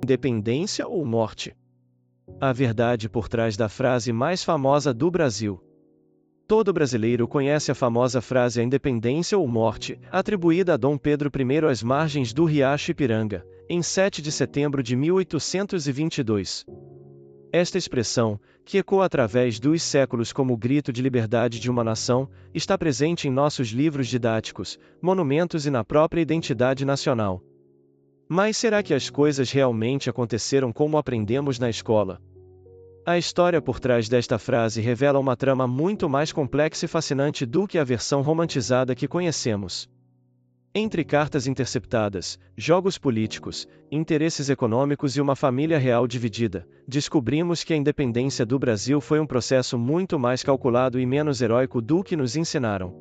Independência ou morte? A verdade por trás da frase mais famosa do Brasil. Todo brasileiro conhece a famosa frase a independência ou morte, atribuída a Dom Pedro I às margens do Riacho Ipiranga, em 7 de setembro de 1822. Esta expressão, que ecoa através dos séculos como o grito de liberdade de uma nação, está presente em nossos livros didáticos, monumentos e na própria identidade nacional. Mas será que as coisas realmente aconteceram como aprendemos na escola? A história por trás desta frase revela uma trama muito mais complexa e fascinante do que a versão romantizada que conhecemos. Entre cartas interceptadas, jogos políticos, interesses econômicos e uma família real dividida, descobrimos que a independência do Brasil foi um processo muito mais calculado e menos heróico do que nos ensinaram.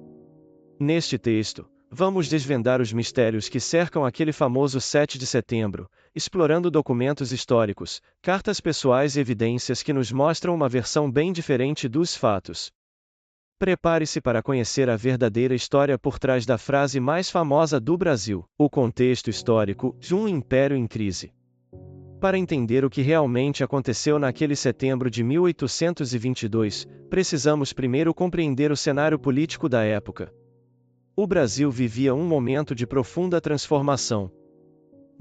Neste texto, vamos desvendar os mistérios que cercam aquele famoso 7 de setembro, explorando documentos históricos, cartas pessoais e evidências que nos mostram uma versão bem diferente dos fatos. Prepare-se para conhecer a verdadeira história por trás da frase mais famosa do Brasil, o contexto histórico de um império em crise. Para entender o que realmente aconteceu naquele setembro de 1822, precisamos primeiro compreender o cenário político da época. O Brasil vivia um momento de profunda transformação.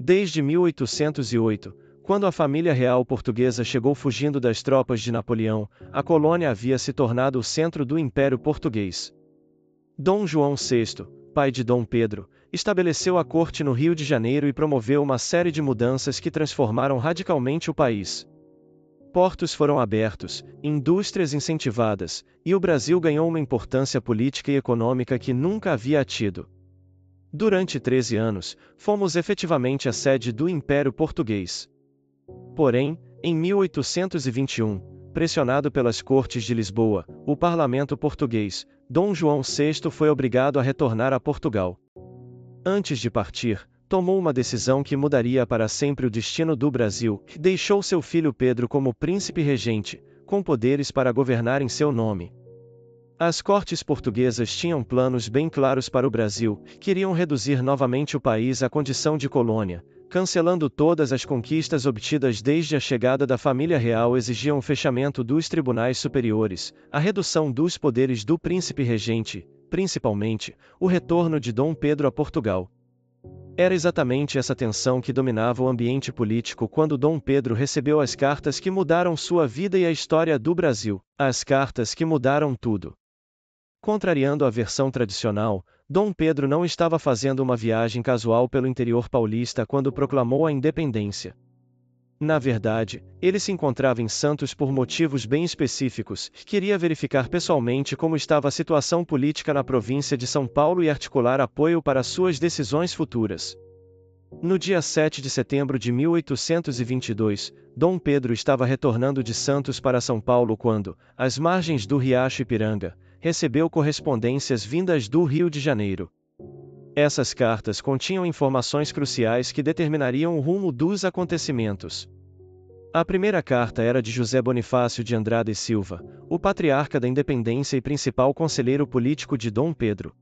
Desde 1808, quando a família real portuguesa chegou fugindo das tropas de Napoleão, a colônia havia se tornado o centro do Império Português. Dom João VI, pai de Dom Pedro, estabeleceu a corte no Rio de Janeiro e promoveu uma série de mudanças que transformaram radicalmente o país. Portos foram abertos, indústrias incentivadas, e o Brasil ganhou uma importância política e econômica que nunca havia tido. Durante 13 anos, fomos efetivamente a sede do Império Português. Porém, em 1821, pressionado pelas Cortes de Lisboa, o parlamento português, Dom João VI foi obrigado a retornar a Portugal. Antes de partir, tomou uma decisão que mudaria para sempre o destino do Brasil, e deixou seu filho Pedro como príncipe regente, com poderes para governar em seu nome. As cortes portuguesas tinham planos bem claros para o Brasil, queriam reduzir novamente o país à condição de colônia, cancelando todas as conquistas obtidas desde a chegada da família real, exigiam o fechamento dos tribunais superiores, a redução dos poderes do príncipe regente, principalmente, o retorno de Dom Pedro a Portugal. Era exatamente essa tensão que dominava o ambiente político quando Dom Pedro recebeu as cartas que mudaram sua vida e a história do Brasil, as cartas que mudaram tudo. Contrariando a versão tradicional, Dom Pedro não estava fazendo uma viagem casual pelo interior paulista quando proclamou a independência. Na verdade, ele se encontrava em Santos por motivos bem específicos, queria verificar pessoalmente como estava a situação política na província de São Paulo e articular apoio para suas decisões futuras. No dia 7 de setembro de 1822, Dom Pedro estava retornando de Santos para São Paulo quando, às margens do Riacho Ipiranga, recebeu correspondências vindas do Rio de Janeiro. Essas cartas continham informações cruciais que determinariam o rumo dos acontecimentos. A primeira carta era de José Bonifácio de Andrada e Silva, o patriarca da independência e principal conselheiro político de Dom Pedro.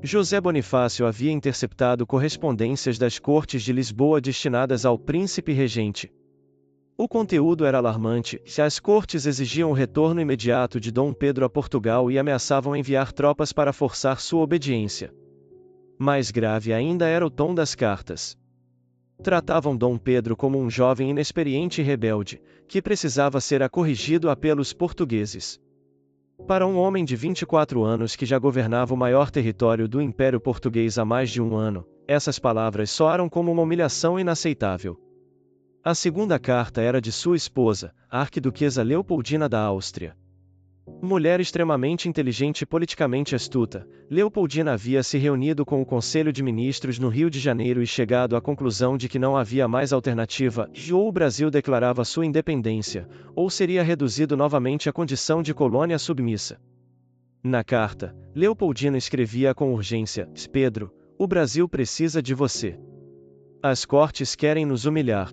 José Bonifácio havia interceptado correspondências das cortes de Lisboa destinadas ao príncipe regente. O conteúdo era alarmante, as cortes exigiam o retorno imediato de Dom Pedro a Portugal e ameaçavam enviar tropas para forçar sua obediência. Mais grave ainda era o tom das cartas. Tratavam Dom Pedro como um jovem inexperiente e rebelde, que precisava ser acorrigido pelos portugueses. Para um homem de 24 anos que já governava o maior território do Império Português há mais de um ano, essas palavras soaram como uma humilhação inaceitável. A segunda carta era de sua esposa, a arquiduquesa Leopoldina da Áustria. Mulher extremamente inteligente e politicamente astuta, Leopoldina havia se reunido com o Conselho de Ministros no Rio de Janeiro e chegado à conclusão de que não havia mais alternativa, ou o Brasil declarava sua independência, ou seria reduzido novamente à condição de colônia submissa. Na carta, Leopoldina escrevia com urgência: Pedro, o Brasil precisa de você. As cortes querem nos humilhar.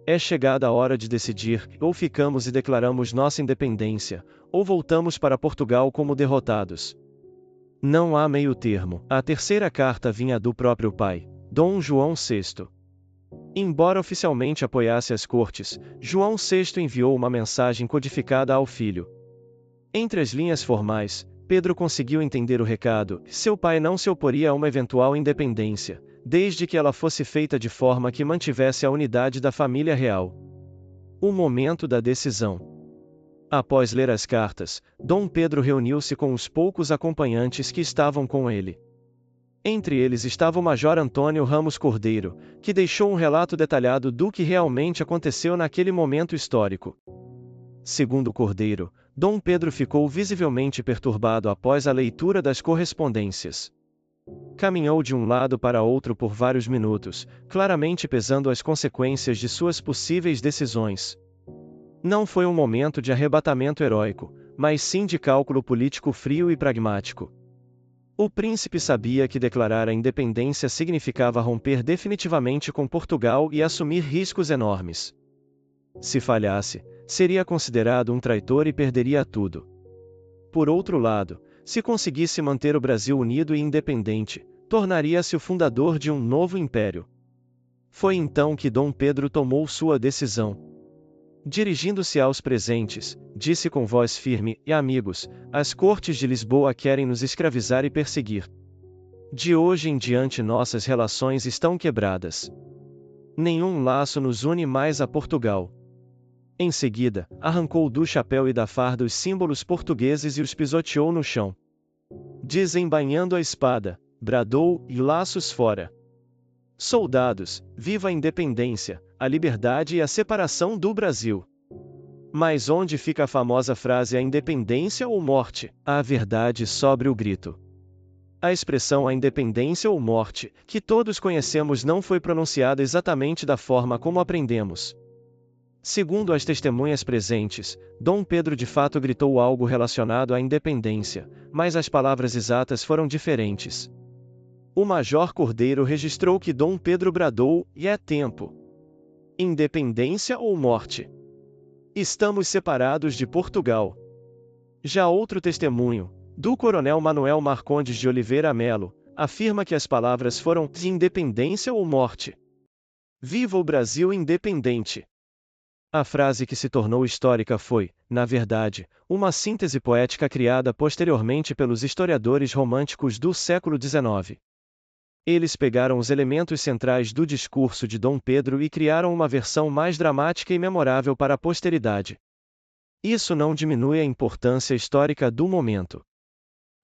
É chegada a hora de decidir, ou ficamos e declaramos nossa independência, ou voltamos para Portugal como derrotados. Não há meio termo. A terceira carta vinha do próprio pai, Dom João VI. Embora oficialmente apoiasse as cortes, João VI enviou uma mensagem codificada ao filho. Entre as linhas formais, Pedro conseguiu entender o recado: seu pai não se oporia a uma eventual independência, desde que ela fosse feita de forma que mantivesse a unidade da família real. O momento da decisão. Após ler as cartas, Dom Pedro reuniu-se com os poucos acompanhantes que estavam com ele. Entre eles estava o Major Antônio Ramos Cordeiro, que deixou um relato detalhado do que realmente aconteceu naquele momento histórico. Segundo Cordeiro, Dom Pedro ficou visivelmente perturbado após a leitura das correspondências. Caminhou de um lado para outro por vários minutos, claramente pesando as consequências de suas possíveis decisões. Não foi um momento de arrebatamento heróico, mas sim de cálculo político frio e pragmático. O príncipe sabia que declarar a independência significava romper definitivamente com Portugal e assumir riscos enormes. Se falhasse, seria considerado um traidor e perderia tudo. Por outro lado, se conseguisse manter o Brasil unido e independente, tornaria-se o fundador de um novo império. Foi então que Dom Pedro tomou sua decisão. Dirigindo-se aos presentes, disse com voz firme: "E amigos, as cortes de Lisboa querem nos escravizar e perseguir. De hoje em diante nossas relações estão quebradas. Nenhum laço nos une mais a Portugal." Em seguida, arrancou do chapéu e da farda os símbolos portugueses e os pisoteou no chão. Desembainhando a espada, bradou: "E laços fora! Soldados, viva a independência, a liberdade e a separação do Brasil!" Mas onde fica a famosa frase: "a independência ou morte"? A verdade sobre o grito. A expressão "a independência ou morte", que todos conhecemos, não foi pronunciada exatamente da forma como aprendemos. Segundo as testemunhas presentes, Dom Pedro de fato gritou algo relacionado à independência, mas as palavras exatas foram diferentes. O Major Cordeiro registrou que Dom Pedro bradou: "E é tempo! Independência ou morte? Estamos separados de Portugal." Já outro testemunho, do coronel Manuel Marcondes de Oliveira Melo, afirma que as palavras foram: "De independência ou morte? Viva o Brasil independente!" A frase que se tornou histórica foi, na verdade, uma síntese poética criada posteriormente pelos historiadores românticos do século XIX. Eles pegaram os elementos centrais do discurso de Dom Pedro e criaram uma versão mais dramática e memorável para a posteridade. Isso não diminui a importância histórica do momento.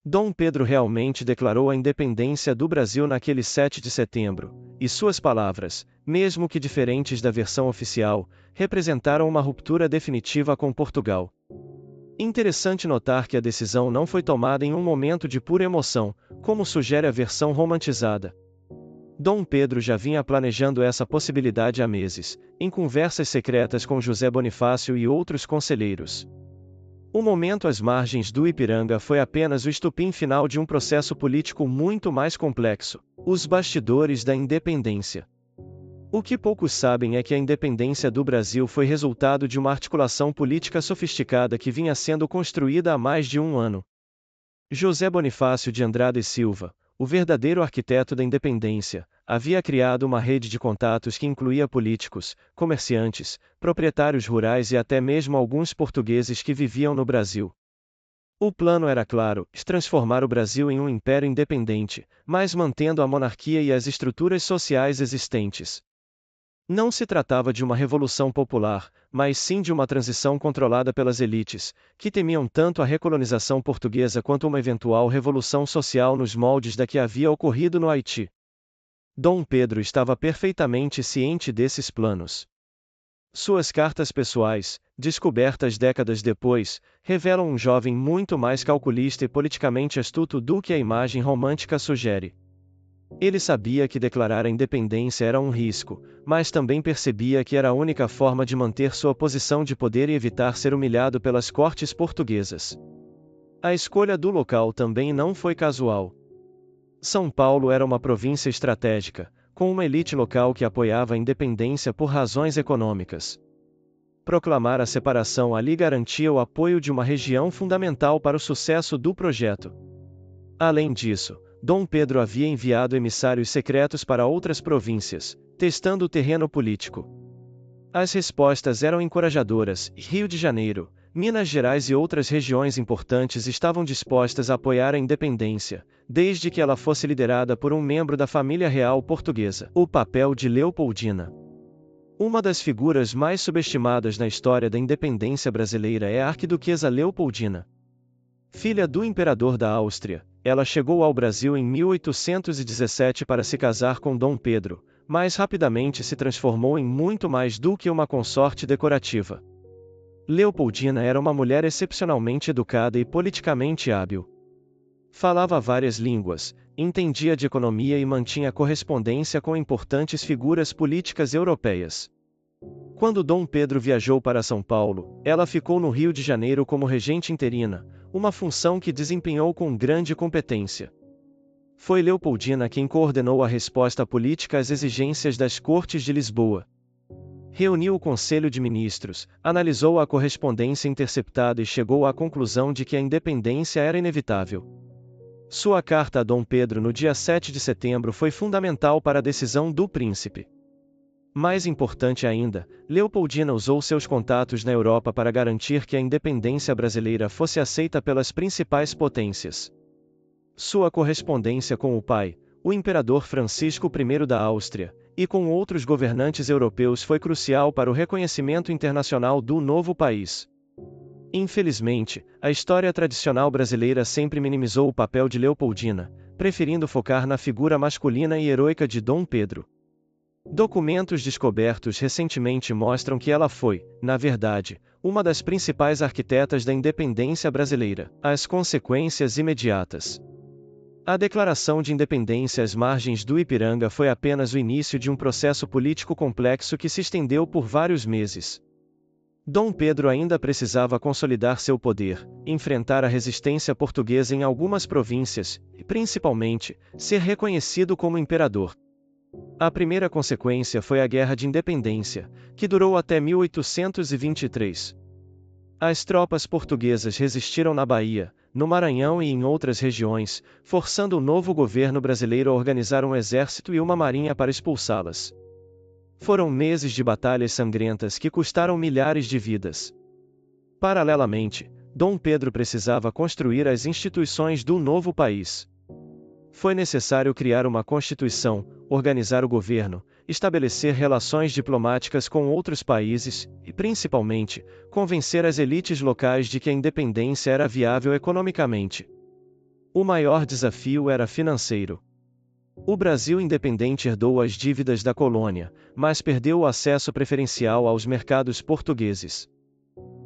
Dom Pedro realmente declarou a independência do Brasil naquele 7 de setembro, e suas palavras, mesmo que diferentes da versão oficial, representaram uma ruptura definitiva com Portugal. Interessante notar que a decisão não foi tomada em um momento de pura emoção, como sugere a versão romantizada. Dom Pedro já vinha planejando essa possibilidade há meses, em conversas secretas com José Bonifácio e outros conselheiros. O momento às margens do Ipiranga foi apenas o estopim final de um processo político muito mais complexo: os bastidores da independência. O que poucos sabem é que a independência do Brasil foi resultado de uma articulação política sofisticada que vinha sendo construída há mais de um ano. José Bonifácio de Andrade Silva, o verdadeiro arquiteto da independência, havia criado uma rede de contatos que incluía políticos, comerciantes, proprietários rurais e até mesmo alguns portugueses que viviam no Brasil. O plano era claro: transformar o Brasil em um império independente, mas mantendo a monarquia e as estruturas sociais existentes. Não se tratava de uma revolução popular, mas sim de uma transição controlada pelas elites, que temiam tanto a recolonização portuguesa quanto uma eventual revolução social nos moldes da que havia ocorrido no Haiti. Dom Pedro estava perfeitamente ciente desses planos. Suas cartas pessoais, descobertas décadas depois, revelam um jovem muito mais calculista e politicamente astuto do que a imagem romântica sugere. Ele sabia que declarar a independência era um risco, mas também percebia que era a única forma de manter sua posição de poder e evitar ser humilhado pelas cortes portuguesas. A escolha do local também não foi casual. São Paulo era uma província estratégica, com uma elite local que apoiava a independência por razões econômicas. Proclamar a separação ali garantia o apoio de uma região fundamental para o sucesso do projeto. Além disso, Dom Pedro havia enviado emissários secretos para outras províncias, testando o terreno político. As respostas eram encorajadoras, e Rio de Janeiro, Minas Gerais e outras regiões importantes estavam dispostas a apoiar a independência, desde que ela fosse liderada por um membro da família real portuguesa. O papel de Leopoldina. Uma das figuras mais subestimadas na história da independência brasileira é a arquiduquesa Leopoldina. Filha do imperador da Áustria, ela chegou ao Brasil em 1817 para se casar com Dom Pedro, mas rapidamente se transformou em muito mais do que uma consorte decorativa. Leopoldina era uma mulher excepcionalmente educada e politicamente hábil. Falava várias línguas, entendia de economia e mantinha correspondência com importantes figuras políticas europeias. Quando Dom Pedro viajou para São Paulo, ela ficou no Rio de Janeiro como regente interina, uma função que desempenhou com grande competência. Foi Leopoldina quem coordenou a resposta política às exigências das Cortes de Lisboa. Reuniu o Conselho de Ministros, analisou a correspondência interceptada e chegou à conclusão de que a independência era inevitável. Sua carta a Dom Pedro no dia 7 de setembro foi fundamental para a decisão do príncipe. Mais importante ainda, Leopoldina usou seus contatos na Europa para garantir que a independência brasileira fosse aceita pelas principais potências. Sua correspondência com o pai, o imperador Francisco I da Áustria, e com outros governantes europeus foi crucial para o reconhecimento internacional do novo país. Infelizmente, a história tradicional brasileira sempre minimizou o papel de Leopoldina, preferindo focar na figura masculina e heroica de Dom Pedro. Documentos descobertos recentemente mostram que ela foi, na verdade, uma das principais arquitetas da independência brasileira. As consequências imediatas. A declaração de independência às margens do Ipiranga foi apenas o início de um processo político complexo que se estendeu por vários meses. Dom Pedro ainda precisava consolidar seu poder, enfrentar a resistência portuguesa em algumas províncias, e, principalmente, ser reconhecido como imperador. A primeira consequência foi a Guerra de Independência, que durou até 1823. As tropas portuguesas resistiram na Bahia, no Maranhão e em outras regiões, forçando o novo governo brasileiro a organizar um exército e uma marinha para expulsá-las. Foram meses de batalhas sangrentas que custaram milhares de vidas. Paralelamente, Dom Pedro precisava construir as instituições do novo país. Foi necessário criar uma constituição, organizar o governo, estabelecer relações diplomáticas com outros países e, principalmente, convencer as elites locais de que a independência era viável economicamente. O maior desafio era financeiro. O Brasil independente herdou as dívidas da colônia, mas perdeu o acesso preferencial aos mercados portugueses.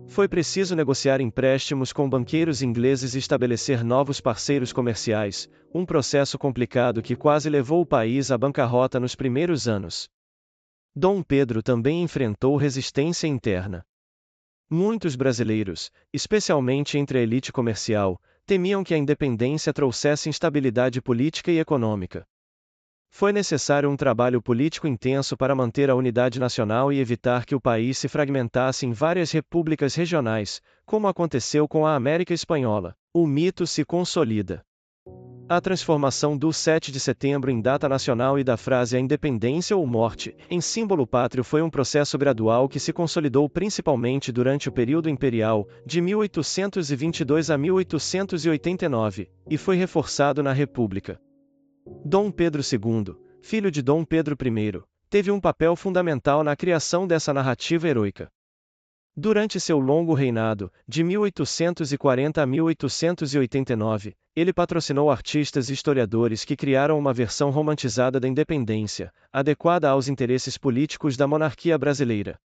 Foi preciso negociar empréstimos com banqueiros ingleses e estabelecer novos parceiros comerciais, um processo complicado que quase levou o país à bancarrota nos primeiros anos. Dom Pedro também enfrentou resistência interna. Muitos brasileiros, especialmente entre a elite comercial, temiam que a independência trouxesse instabilidade política e econômica. Foi necessário um trabalho político intenso para manter a unidade nacional e evitar que o país se fragmentasse em várias repúblicas regionais, como aconteceu com a América Espanhola. O mito se consolida. A transformação do 7 de setembro em data nacional e da frase "a independência ou morte" em símbolo pátrio foi um processo gradual que se consolidou principalmente durante o período imperial, de 1822 a 1889, e foi reforçado na República. Dom Pedro II, filho de Dom Pedro I, teve um papel fundamental na criação dessa narrativa heroica. Durante seu longo reinado, de 1840 a 1889, ele patrocinou artistas e historiadores que criaram uma versão romantizada da independência, adequada aos interesses políticos da monarquia brasileira.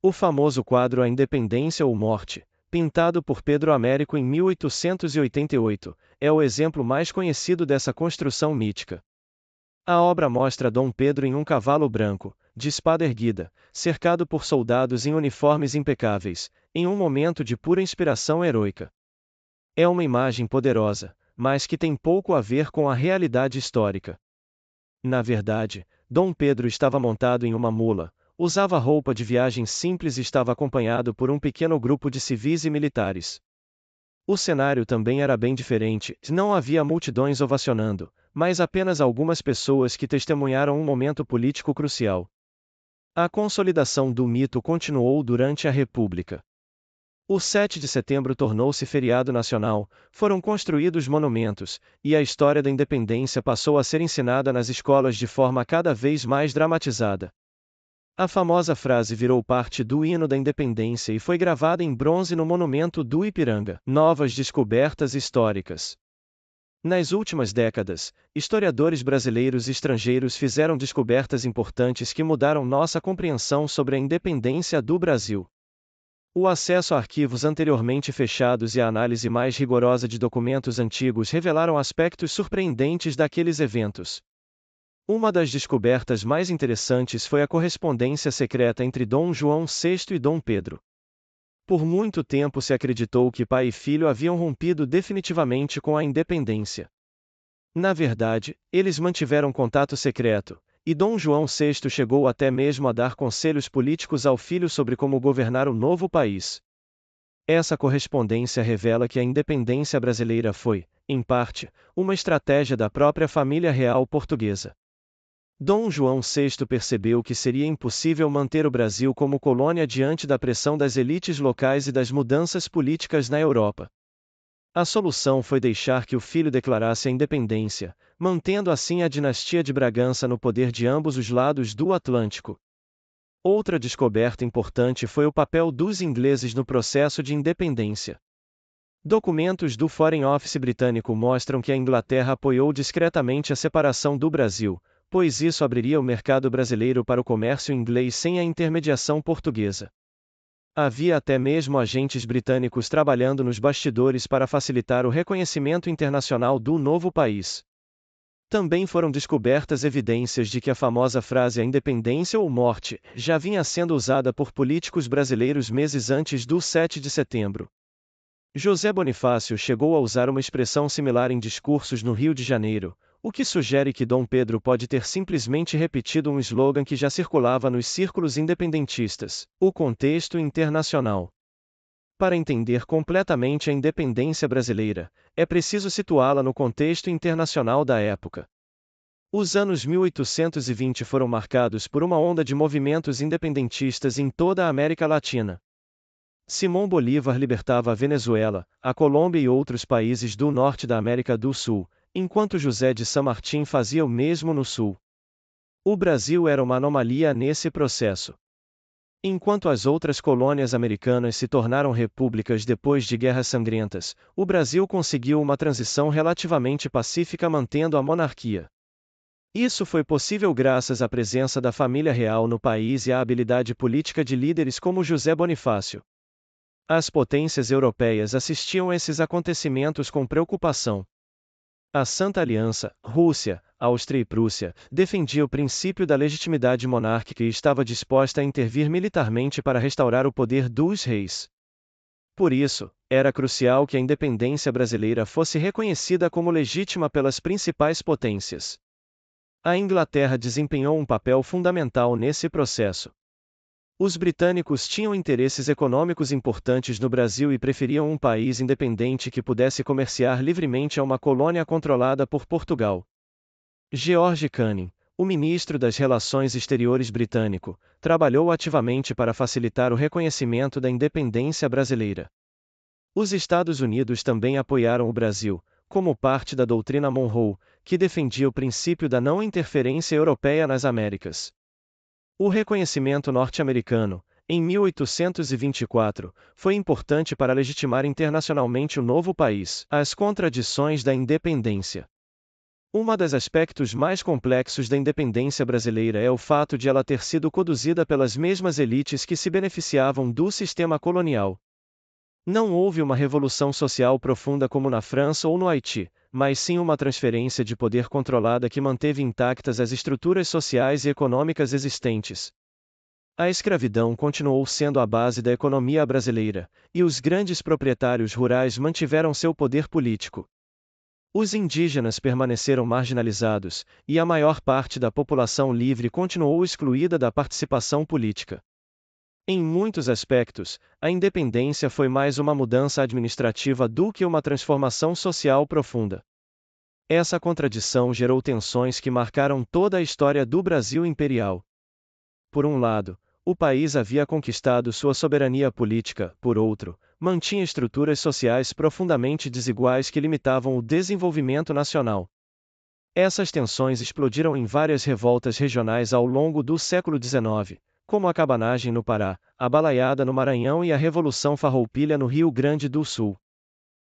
O famoso quadro A Independência ou Morte, pintado por Pedro Américo em 1888, é o exemplo mais conhecido dessa construção mítica. A obra mostra Dom Pedro em um cavalo branco, de espada erguida, cercado por soldados em uniformes impecáveis, em um momento de pura inspiração heroica. É uma imagem poderosa, mas que tem pouco a ver com a realidade histórica. Na verdade, Dom Pedro estava montado em uma mula, usava roupa de viagem simples e estava acompanhado por um pequeno grupo de civis e militares. O cenário também era bem diferente, não havia multidões ovacionando, mas apenas algumas pessoas que testemunharam um momento político crucial. A consolidação do mito continuou durante a República. O 7 de setembro tornou-se feriado nacional, foram construídos monumentos, e a história da independência passou a ser ensinada nas escolas de forma cada vez mais dramatizada. A famosa frase virou parte do hino da independência e foi gravada em bronze no monumento do Ipiranga. Novas descobertas históricas. Nas últimas décadas, historiadores brasileiros e estrangeiros fizeram descobertas importantes que mudaram nossa compreensão sobre a independência do Brasil. O acesso a arquivos anteriormente fechados e a análise mais rigorosa de documentos antigos revelaram aspectos surpreendentes daqueles eventos. Uma das descobertas mais interessantes foi a correspondência secreta entre Dom João VI e Dom Pedro. Por muito tempo se acreditou que pai e filho haviam rompido definitivamente com a independência. Na verdade, eles mantiveram contato secreto, e Dom João VI chegou até mesmo a dar conselhos políticos ao filho sobre como governar o novo país. Essa correspondência revela que a independência brasileira foi, em parte, uma estratégia da própria família real portuguesa. Dom João VI percebeu que seria impossível manter o Brasil como colônia diante da pressão das elites locais e das mudanças políticas na Europa. A solução foi deixar que o filho declarasse a independência, mantendo assim a dinastia de Bragança no poder de ambos os lados do Atlântico. Outra descoberta importante foi o papel dos ingleses no processo de independência. Documentos do Foreign Office britânico mostram que a Inglaterra apoiou discretamente a separação do Brasil, pois isso abriria o mercado brasileiro para o comércio inglês sem a intermediação portuguesa. Havia até mesmo agentes britânicos trabalhando nos bastidores para facilitar o reconhecimento internacional do novo país. Também foram descobertas evidências de que a famosa frase "a independência ou morte" já vinha sendo usada por políticos brasileiros meses antes do 7 de setembro. José Bonifácio chegou a usar uma expressão similar em discursos no Rio de Janeiro, o que sugere que Dom Pedro pode ter simplesmente repetido um slogan que já circulava nos círculos independentistas: o contexto internacional. Para entender completamente a independência brasileira, é preciso situá-la no contexto internacional da época. Os anos 1820 foram marcados por uma onda de movimentos independentistas em toda a América Latina. Simón Bolívar libertava a Venezuela, a Colômbia e outros países do norte da América do Sul, enquanto José de San Martín fazia o mesmo no sul. O Brasil era uma anomalia nesse processo. Enquanto as outras colônias americanas se tornaram repúblicas depois de guerras sangrentas, o Brasil conseguiu uma transição relativamente pacífica mantendo a monarquia. Isso foi possível graças à presença da família real no país e à habilidade política de líderes como José Bonifácio. As potências europeias assistiam a esses acontecimentos com preocupação. A Santa Aliança, Rússia, Áustria e Prússia, defendia o princípio da legitimidade monárquica e estava disposta a intervir militarmente para restaurar o poder dos reis. Por isso, era crucial que a independência brasileira fosse reconhecida como legítima pelas principais potências. A Inglaterra desempenhou um papel fundamental nesse processo. Os britânicos tinham interesses econômicos importantes no Brasil e preferiam um país independente que pudesse comerciar livremente a uma colônia controlada por Portugal. George Canning, o ministro das Relações Exteriores britânico, trabalhou ativamente para facilitar o reconhecimento da independência brasileira. Os Estados Unidos também apoiaram o Brasil, como parte da doutrina Monroe, que defendia o princípio da não interferência europeia nas Américas. O reconhecimento norte-americano, em 1824, foi importante para legitimar internacionalmente o novo país. As contradições da independência. Um dos aspectos mais complexos da independência brasileira é o fato de ela ter sido conduzida pelas mesmas elites que se beneficiavam do sistema colonial. Não houve uma revolução social profunda como na França ou no Haiti, mas sim uma transferência de poder controlada que manteve intactas as estruturas sociais e econômicas existentes. A escravidão continuou sendo a base da economia brasileira, e os grandes proprietários rurais mantiveram seu poder político. Os indígenas permaneceram marginalizados, e a maior parte da população livre continuou excluída da participação política. Em muitos aspectos, a independência foi mais uma mudança administrativa do que uma transformação social profunda. Essa contradição gerou tensões que marcaram toda a história do Brasil imperial. Por um lado, o país havia conquistado sua soberania política, por outro, mantinha estruturas sociais profundamente desiguais que limitavam o desenvolvimento nacional. Essas tensões explodiram em várias revoltas regionais ao longo do século XIX, como a cabanagem no Pará, a balaiada no Maranhão e a Revolução Farroupilha no Rio Grande do Sul.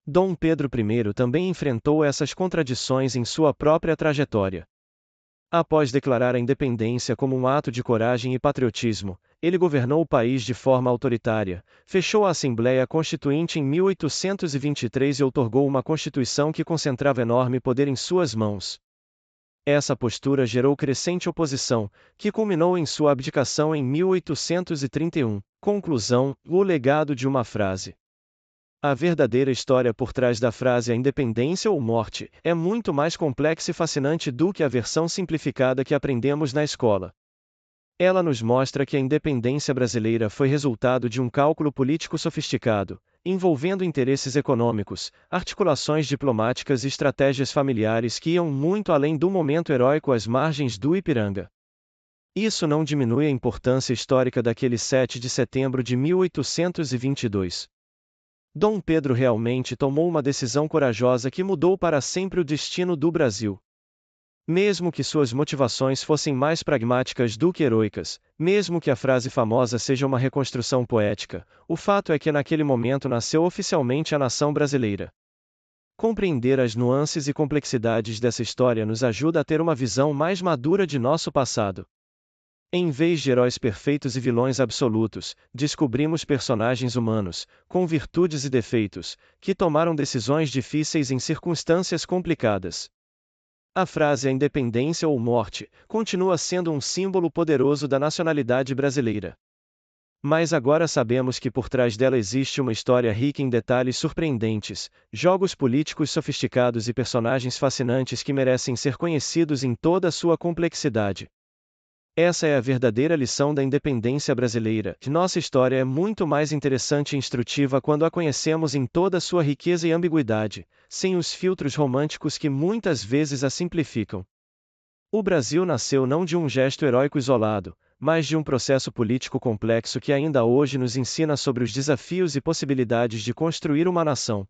Dom Pedro I também enfrentou essas contradições em sua própria trajetória. Após declarar a independência como um ato de coragem e patriotismo, ele governou o país de forma autoritária, fechou a Assembleia Constituinte em 1823 e outorgou uma Constituição que concentrava enorme poder em suas mãos. Essa postura gerou crescente oposição, que culminou em sua abdicação em 1831. Conclusão: o legado de uma frase. A verdadeira história por trás da frase "a independência ou morte" é muito mais complexa e fascinante do que a versão simplificada que aprendemos na escola. Ela nos mostra que a independência brasileira foi resultado de um cálculo político sofisticado, envolvendo interesses econômicos, articulações diplomáticas e estratégias familiares que iam muito além do momento heróico às margens do Ipiranga. Isso não diminui a importância histórica daquele 7 de setembro de 1822. Dom Pedro realmente tomou uma decisão corajosa que mudou para sempre o destino do Brasil. Mesmo que suas motivações fossem mais pragmáticas do que heroicas, mesmo que a frase famosa seja uma reconstrução poética, o fato é que naquele momento nasceu oficialmente a nação brasileira. Compreender as nuances e complexidades dessa história nos ajuda a ter uma visão mais madura de nosso passado. Em vez de heróis perfeitos e vilões absolutos, descobrimos personagens humanos, com virtudes e defeitos, que tomaram decisões difíceis em circunstâncias complicadas. A frase "a independência ou morte" continua sendo um símbolo poderoso da nacionalidade brasileira. Mas agora sabemos que por trás dela existe uma história rica em detalhes surpreendentes, jogos políticos sofisticados e personagens fascinantes que merecem ser conhecidos em toda a sua complexidade. Essa é a verdadeira lição da independência brasileira, que nossa história é muito mais interessante e instrutiva quando a conhecemos em toda a sua riqueza e ambiguidade, sem os filtros românticos que muitas vezes a simplificam. O Brasil nasceu não de um gesto heróico isolado, mas de um processo político complexo que ainda hoje nos ensina sobre os desafios e possibilidades de construir uma nação.